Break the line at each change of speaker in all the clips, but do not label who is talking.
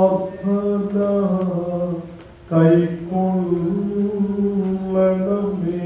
പ്രാർത്ഥന കൈക്കൊള്ളണമേ.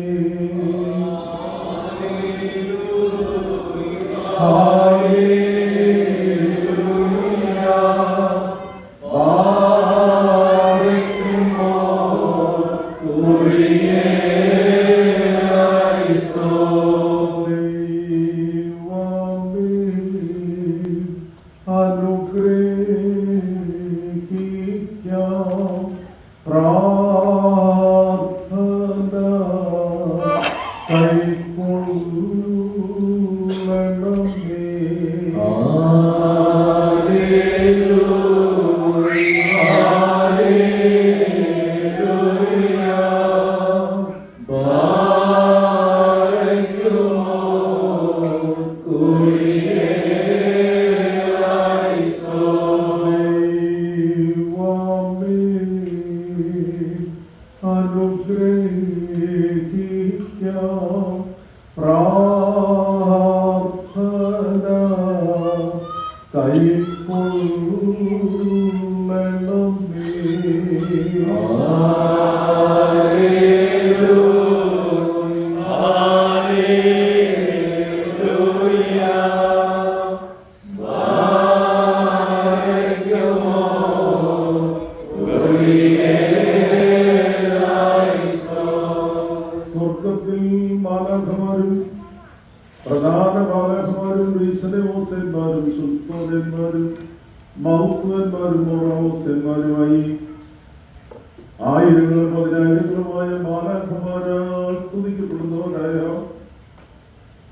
ആയിരങ്ങളും പതിനായിരങ്ങളുമായ മാലാഖമാരാൽ സ്തുതിക്കപ്പെടുന്നവനായ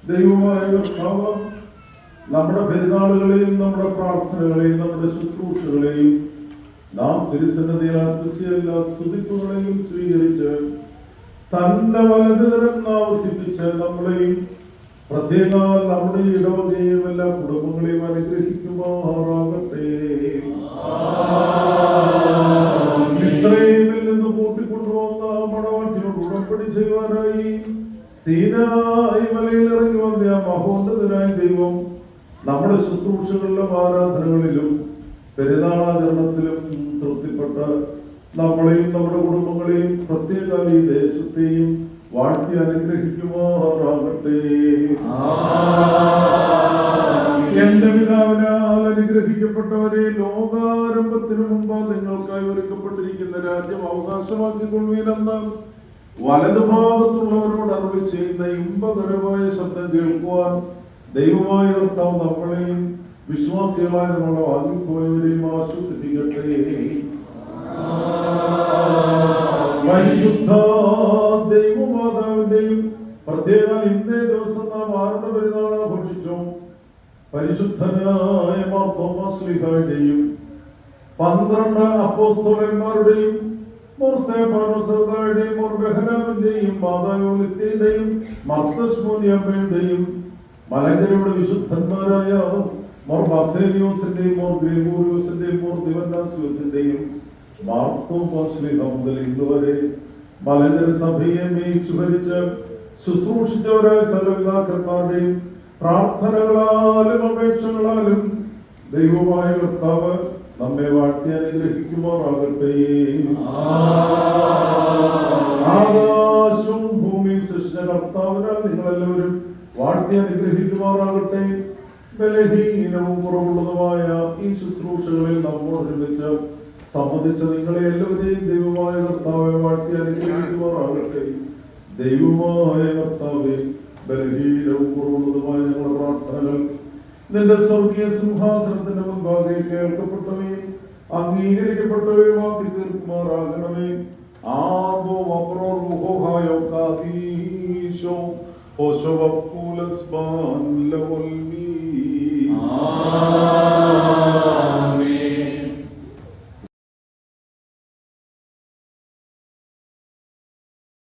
ദൈവമായ കർത്താവ് നമ്മുടെ പെരുന്നാളുകളെയും നമ്മുടെ പ്രാർത്ഥനകളെയും നമ്മുടെ ശുശ്രൂഷകളെയും നാം തിരുസന്നിധിയിൽ അർപ്പിച്ച എല്ലാ സ്തുതിപ്പുകളെയും സ്വീകരിച്ച് തന്റെ വലതുകരം ആവസിപ്പിച്ച് നമ്മളെയും പ്രത്യേക നമ്മുടെ ഇടവകയും എല്ലാ കുടുംബങ്ങളെയും അനുഗ്രഹിക്കുമാറാകട്ടെ. ഇസ്രായേലിൽ നിന്ന് കൂട്ടിക്കൊണ്ടുവന്ന മണവാട്ടിയോട് ഉടമ്പടി ചെയ്യുവാനായി സീനായി മലയിൽ ഇറങ്ങി വന്ന ആ മഹോന്നതനായ ദൈവം നമ്മുടെ ശുശ്രൂഷകളിലും ആരാധനകളിലും പെരുന്നാളാചരണത്തിലും തൃപ്തിപ്പെട്ട് നമ്മളെയും നമ്മുടെ കുടുംബങ്ങളെയും പ്രത്യേക ഈ ദേശത്തെയും വാഴ്ത്തി അനുഗ്രഹിക്കുമാറാകട്ടെ. എന്റെ പിതാവിനാൽ അനുഗ്രഹിക്കപ്പെട്ടവരെ, ലോകാരംഭത്തിനു മുമ്പ് നിങ്ങൾക്കായി ഒരുക്കപ്പെട്ടിരിക്കുന്ന രാജ്യം അവകാശമാക്കിക്കൊള്ളുവീനെന്ന് വലതുഭാഗത്തുള്ളവരോട് അരുളി ചെയ്യുന്ന ഇമ്പകരമായ ശബ്ദം കേൾക്കുവാൻ ദൈവമായ കർത്താവ് നമ്മളെയും വിശ്വാസികളായ നമ്മളെ വാങ്ങിപ്പോയവരെയും ആശ്വസിപ്പിക്കട്ടെ. പരിശുദ്ധ ദൈവമാതാവിന്റെയും പ്രത്യേക ഇന്നേ ദിവസം നാം ആരുടെ പെരുന്നാൾ ആഘോഷിച്ചു? പരിശുദ്ധനായ മാർ തോമസ് ശ്ലീഹായുടെയും 12 അപ്പോസ്തലന്മാരുടെയും മോർ സ്തെഫാനോസുടെയും മോർ ബെഹനാമിന്റെയും മാതായോലിത്തിന്റെയും മർത്തശ്മോനിയമ്മയുടെയും മലങ്കരയുടെ വിശുദ്ധന്മാരായ മോർ ബാസേലിയോസിന്റെയും മോർ ഗ്രിഗോറിയോസിന്റെയും മോർ ദിവന്നാസിയോസിന്റെയും മാർത്തോമാശ്ലീഹ മുതൽ ഇന്നുവരെ മലങ്കര സഭയെ മേയിച്ചു ഭരിച്ച് ശുശ്രൂഷിച്ചവരായ സർവ്വപിതാക്കന്മാരുടെയും പ്രാർത്ഥനകളാലും അപേക്ഷകളാലും ദൈവമായ കർത്താവ് നമ്മെ വാഴ്ത്തി അനുഗ്രഹിക്കുമാറാകട്ടെ. ആകാശവും ഭൂമിയും സൃഷ്ടിച്ച കർത്താവിനാൽ നിങ്ങളെല്ലാവരും വാഴ്ത്തി അനുഗ്രഹിക്കുമാറാകട്ടെ. ബലഹീനവും കുറവുള്ളതുമായ ഈ ശുശ്രൂഷകളിൽ നമ്മോടൊരുമിച്ച് സംബന്ധിച്ച നിങ്ങളെ എല്ലാവരെയും ദൈവമായ കർത്താവെ വാഴ്ത്തി അനുഗ്രഹിക്കുമാറാകട്ടെ. ദൈവമായ കർത്താവെ, ബലഹീനവും കുറവുള്ളതുമായ ഞങ്ങളുടെ പ്രാർത്ഥനകൾ നിന്റെ സ്വർഗീയ സിംഹാസനത്തിന്റെ മുൻപാകെ കേൾക്കപ്പെട്ടവയും അംഗീകരിക്കപ്പെട്ടവയുമാക്കി തീർക്കുമാറാകണമേ. ആബോ അപ്രോ റുഹോഹായോ കാദീശോ ഓശോ വക്കൂലസ്മാൻ ലവൽ